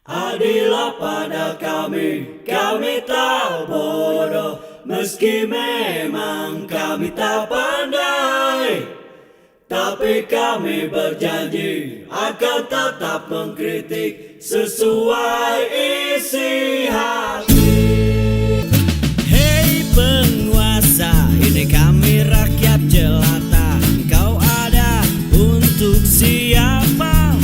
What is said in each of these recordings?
Adilah pada kami tak bodoh, meski memang kami tak pandai. Tapi kami berjanji akan tetap mengkritik sesuai isi hati. Hei penguasa, ini kami rakyat jelata. Engkau ada untuk siapa?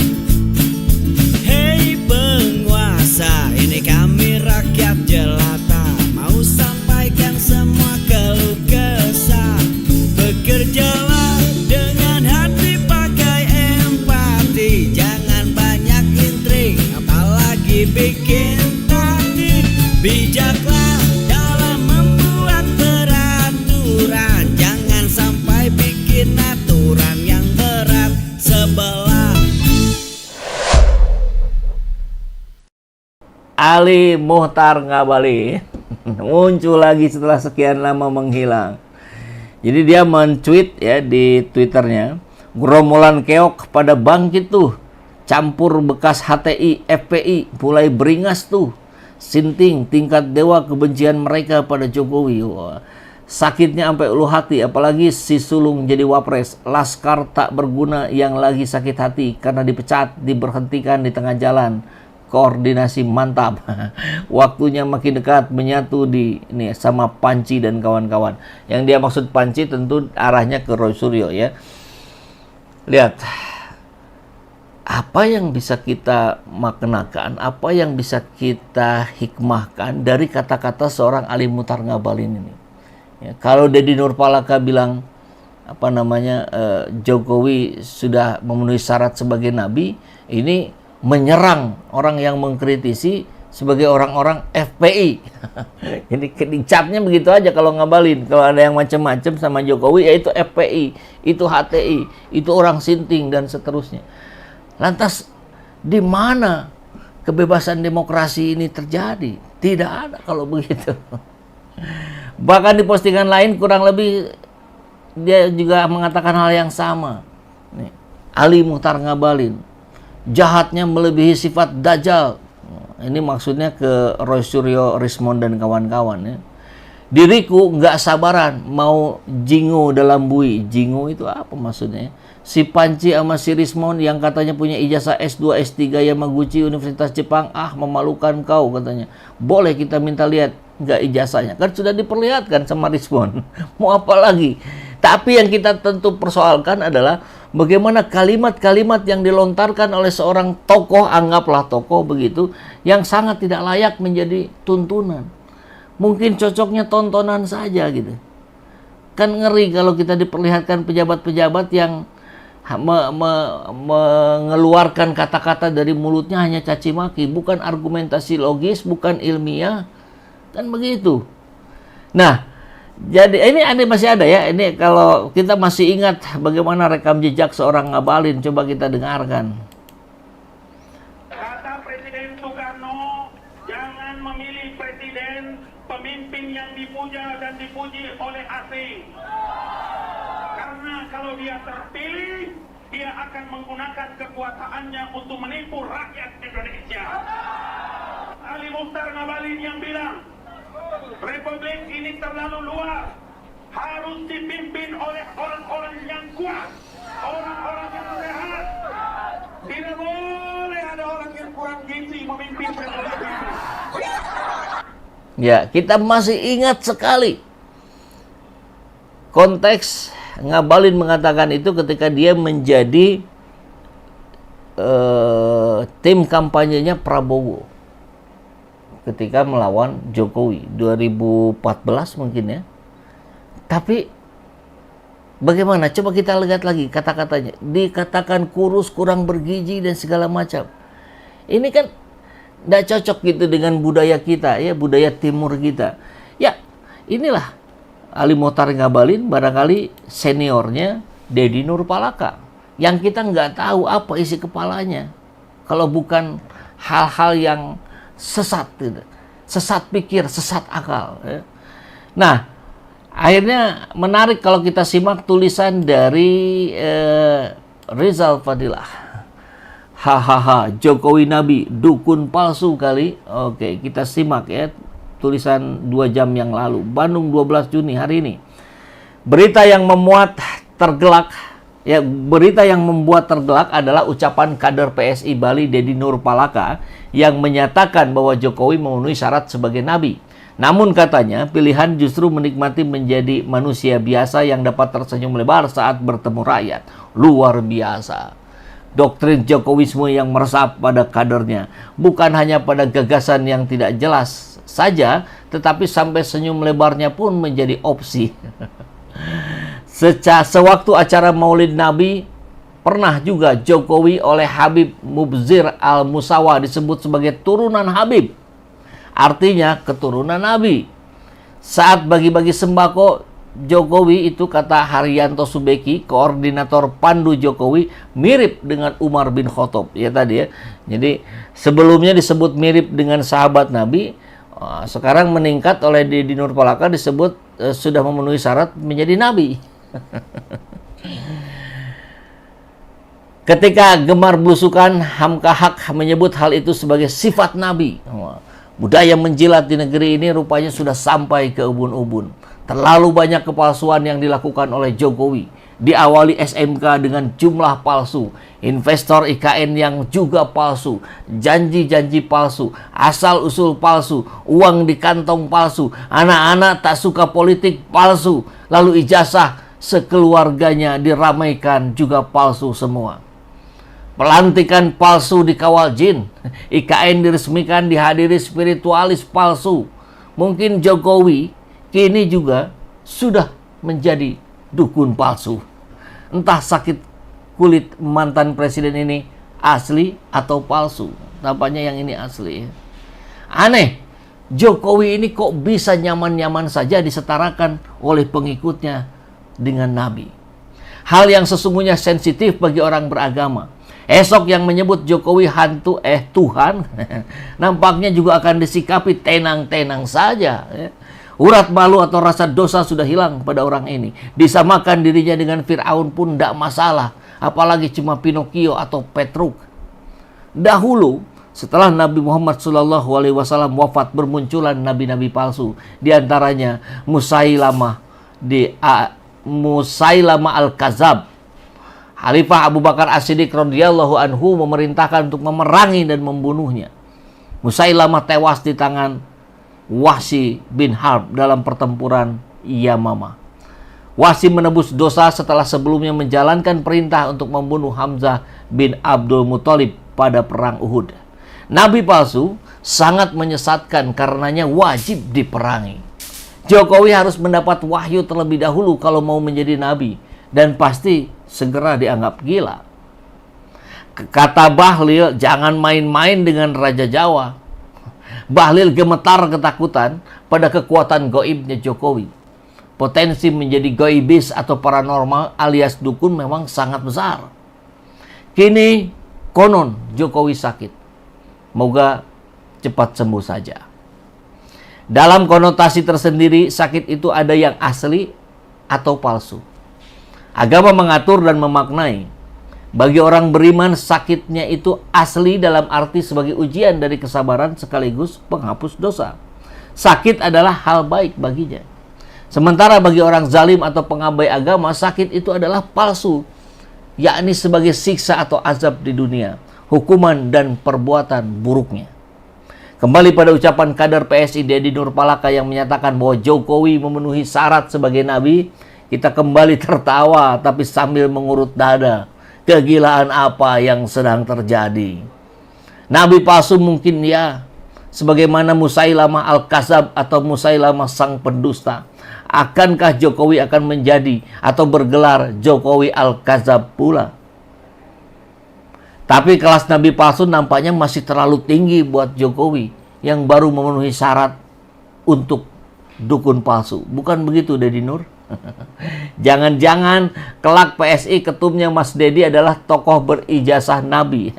Hei penguasa, ini kami rakyat jelata. Mau sampaikan semua keluh kesah. Bekerjalah dengan hati, pakai empati. Jangan banyak intrik, apalagi bikin taktik. Bijaklah dalam membuat peraturan. Jangan sampai bikin aturan yang berat sebelah. Ali Muchtar Ngabalin muncul lagi setelah sekian lama menghilang. Jadi dia men-tweet ya di Twitternya, gerombolan keok pada bangkit tuh, campur bekas HTI, FPI, mulai beringas tuh, sinting tingkat dewa kebencian mereka pada Jokowi. Wah, sakitnya sampai ulu hati, apalagi si sulung jadi wapres, laskar tak berguna yang lagi sakit hati karena dipecat, diberhentikan di tengah jalan. Koordinasi mantap. Waktunya makin dekat menyatu di ini sama Panci dan kawan-kawan. Yang dia maksud Panci tentu arahnya ke Roy Suryo ya. Lihat apa yang bisa kita maknakan, apa yang bisa kita hikmahkan dari kata-kata seorang Ali Muchtar Ngabalin ini. Ya, kalau Deddy Nurpalaka bilang apa namanya Jokowi sudah memenuhi syarat sebagai nabi, ini menyerang orang yang mengkritisi sebagai orang-orang FPI. Jadi dicapnya begitu aja kalau Ngabalin. Kalau ada yang macam-macam sama Jokowi, ya itu FPI, itu HTI, itu orang sinting dan seterusnya. Lantas di mana kebebasan demokrasi ini terjadi? Tidak ada kalau begitu. Bahkan di postingan lain kurang lebih dia juga mengatakan hal yang sama. Nih, Ali Muchtar Ngabalin, jahatnya melebihi sifat dajjal. Ini maksudnya ke Roy Suryo, Rismond dan kawan-kawan ya. Diriku nggak sabaran mau jingo dalam bui. Jingo itu apa maksudnya? Si Panci sama si Rismond yang katanya punya ijazah S2, S3 Yamaguchi Universitas Jepang, memalukan kau katanya. Boleh kita minta lihat nggak ijazahnya? Kan sudah diperlihatkan sama Rismond. Mau apa lagi? Tapi yang kita tentu persoalkan adalah bagaimana kalimat-kalimat yang dilontarkan oleh seorang tokoh, anggaplah tokoh begitu, yang sangat tidak layak menjadi tuntunan. Mungkin cocoknya tontonan saja gitu. Kan ngeri kalau kita diperlihatkan pejabat-pejabat yang mengeluarkan kata-kata dari mulutnya hanya caci maki, bukan argumentasi logis, bukan ilmiah. Kan begitu. Nah, jadi ini masih ada ya. Ini kalau kita masih ingat bagaimana rekam jejak seorang Ngabalin, coba kita dengarkan. Kata Presiden Soekarno, jangan memilih presiden pemimpin yang dipuja dan dipuji oleh asing. Karena kalau dia terpilih, dia akan menggunakan kekuasaannya untuk menipu rakyat Indonesia. Ali Muchtar Ngabalin yang bilang, Republik ini terlalu luas, harus dipimpin oleh orang-orang yang kuat, orang-orang yang sehat. Tidak boleh ada orang yang kurang gizi memimpin Republik ini. Ya, kita masih ingat sekali konteks Ngabalin mengatakan itu ketika dia menjadi tim kampanyenya Prabowo ketika melawan Jokowi 2014 mungkin ya. Tapi bagaimana? Coba kita lihat lagi kata-katanya. Dikatakan kurus, kurang bergizi dan segala macam. Ini kan tidak cocok gitu dengan budaya kita ya, budaya timur kita. Ya, inilah Ali Muchtar Ngabalin, barangkali seniornya Deddy Nurpalaka, yang kita nggak tahu apa isi kepalanya kalau bukan hal-hal yang sesat, sesat pikir, sesat akal. Nah, akhirnya menarik kalau kita simak tulisan dari Rizal Fadilah. Hahaha, Jokowi Nabi, dukun palsu kali. Oke, kita simak ya tulisan 2 jam yang lalu. Bandung 12 Juni hari ini. Berita yang membuat tergelak adalah ucapan kader PSI Bali Dedi Nurpalaka yang menyatakan bahwa Jokowi memenuhi syarat sebagai nabi. Namun katanya pilihan justru menikmati menjadi manusia biasa yang dapat tersenyum lebar saat bertemu rakyat. Luar biasa. Doktrin Jokowisme yang meresap pada kadernya bukan hanya pada gagasan yang tidak jelas saja, tetapi sampai senyum lebarnya pun menjadi opsi. Sewaktu acara Maulid Nabi, pernah juga Jokowi oleh Habib Mubzir Al-Musawa disebut sebagai turunan Habib. Artinya keturunan Nabi. Saat bagi-bagi sembako, Jokowi itu kata Haryanto Subeki, koordinator Pandu Jokowi, mirip dengan Umar bin Khattab. Ya tadi ya. Jadi sebelumnya disebut mirip dengan sahabat Nabi, sekarang meningkat oleh Dedi Nurpalaka disebut sudah memenuhi syarat menjadi nabi. Ketika gemar belusukan, Hamka Haq menyebut hal itu sebagai sifat nabi. Budaya menjilat di negeri ini rupanya sudah sampai ke ubun-ubun. Terlalu banyak kepalsuan yang dilakukan oleh Jokowi. Diawali SMK dengan jumlah palsu, investor IKN yang juga palsu, janji-janji palsu, asal-usul palsu, uang di kantong palsu, anak-anak tak suka politik palsu, lalu ijazah sekeluarganya diramaikan juga palsu semua. Pelantikan palsu dikawal jin, IKN diresmikan dihadiri spiritualis palsu. Mungkin Jokowi kini juga sudah menjadi dukun palsu. Entah sakit kulit mantan presiden ini asli atau palsu. Tampaknya yang ini asli. Aneh, Jokowi ini kok bisa nyaman-nyaman saja disetarakan oleh pengikutnya dengan Nabi. Hal yang sesungguhnya sensitif bagi orang beragama. Esok yang menyebut Jokowi hantu Tuhan, nampaknya juga akan disikapi tenang-tenang saja. Urat malu atau rasa dosa sudah hilang pada orang ini. Disamakan dirinya dengan Fir'aun pun tidak masalah. Apalagi cuma Pinocchio atau Petruk. Dahulu, setelah Nabi Muhammad SAW wafat, bermunculan nabi-nabi palsu. Di antaranya Musailamah Al-Kazab. Khalifah Abu Bakar As-Siddiq radhiyallahu anhu memerintahkan untuk memerangi dan membunuhnya. Musailamah tewas di tangan Wahsy bin Harb dalam pertempuran Yamamah. Wahsy menebus dosa setelah sebelumnya menjalankan perintah untuk membunuh Hamzah bin Abdul Muthalib pada perang Uhud. Nabi palsu sangat menyesatkan, karenanya wajib diperangi. Jokowi harus mendapat wahyu terlebih dahulu kalau mau menjadi nabi, dan pasti segera dianggap gila. Kata Bahlil, jangan main-main dengan Raja Jawa. Bahlil gemetar ketakutan pada kekuatan goibnya Jokowi. Potensi menjadi goibis atau paranormal alias dukun memang sangat besar. Kini konon Jokowi sakit. Moga cepat sembuh saja. Dalam konotasi tersendiri, sakit itu ada yang asli atau palsu. Agama mengatur dan memaknai. Bagi orang beriman, sakitnya itu asli dalam arti sebagai ujian dari kesabaran sekaligus penghapus dosa. Sakit adalah hal baik baginya. Sementara bagi orang zalim atau pengabai agama, sakit itu adalah palsu, yakni sebagai siksa atau azab di dunia, hukuman dan perbuatan buruknya. Kembali pada ucapan kader PSI Dedi Nurpalaka yang menyatakan bahwa Jokowi memenuhi syarat sebagai nabi, kita kembali tertawa tapi sambil mengurut dada. Kegilaan apa yang sedang terjadi? Nabi palsu mungkin ya, sebagaimana Musailamah Al-Kazab atau Musailamah sang pendusta. Akankah Jokowi akan menjadi atau bergelar Jokowi Al-Kazab pula? Tapi kelas nabi palsu nampaknya masih terlalu tinggi buat Jokowi yang baru memenuhi syarat untuk dukun palsu. Bukan begitu, Dedi Nur? Jangan-jangan kelak PSI ketumnya Mas Dedi adalah tokoh berijazah nabi,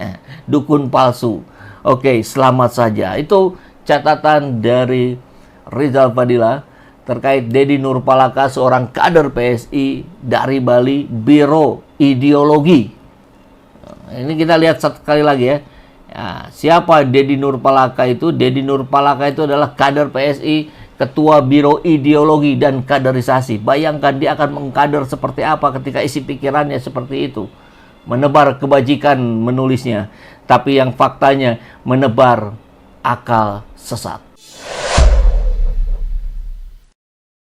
dukun palsu. Oke, selamat saja. Itu catatan dari Rizal Fadila terkait Dedi Nurpalaka, seorang kader PSI dari Bali, Biro Ideologi. Ini kita lihat sekali lagi ya. Ya, siapa Dedi Nurpalaka itu? Dedi Nurpalaka itu adalah kader PSI, Ketua Biro Ideologi dan Kaderisasi. Bayangkan dia akan mengkader seperti apa ketika isi pikirannya seperti itu. Menebar kebajikan menulisnya, tapi yang faktanya menebar akal sesat.